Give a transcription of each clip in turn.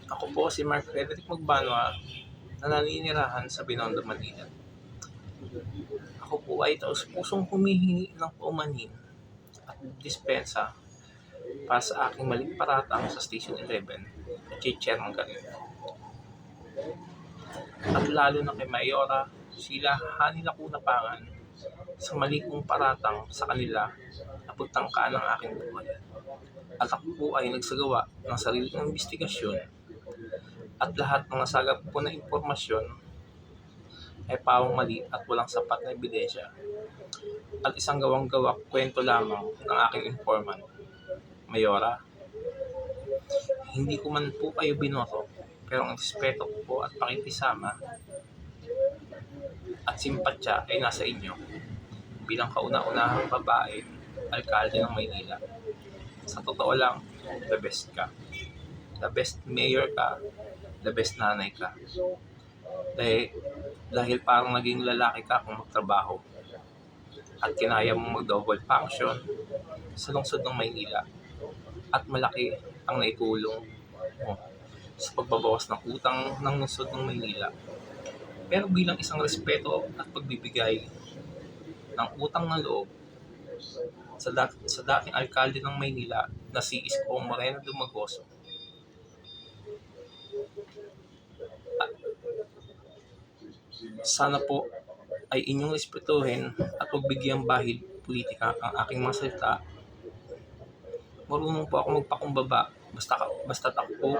Ako po si Mark Frederick Magbanwa na naninirahan sa Binondo, Manila. Ako po ay taus-pusong humihingi ng paumanhin at dispensa para sa aking maling paratang sa Station 11 at Chairman Garino. At lalo na kay Mayora Sheila Hani Lacuna Pangan sa mali kong paratang sa kanila na pagtangkaan ng aking buhay. At ako po ay nagsagawa ng sarili kong investigasyon at lahat ng nasagap po na impormasyon ay pawang mali at walang sapat na ebidensya at isang gawang-gawa kwento lamang ng aking informant. Mayora, hindi ko man po kayo binoto, pero ang respeto ko po at pakikisama at simpatya ay nasa inyo bilang kauna-unahang babae, alkalde ng Maynila. Sa totoo lang, the best ka. The best mayor ka, the best nanay ka. Dahil parang naging lalaki ka kung magtrabaho at kinaya mong mag-double function sa lungsod ng Maynila at malaki ang naitulong mo sa pagbabawas ng utang ng lungsod ng Maynila. Pero bilang isang respeto at pagbibigay ng utang na loob sa dating alkalde ng Maynila na si Isko Moreno Dumagoso, sana po ay inyong respetuhin at pagbigyang bahid politika ang aking mga salita. Marunong po ako magpakumbaba basta ako po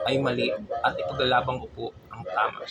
ay mali at ipaglalaban ko po ang tama.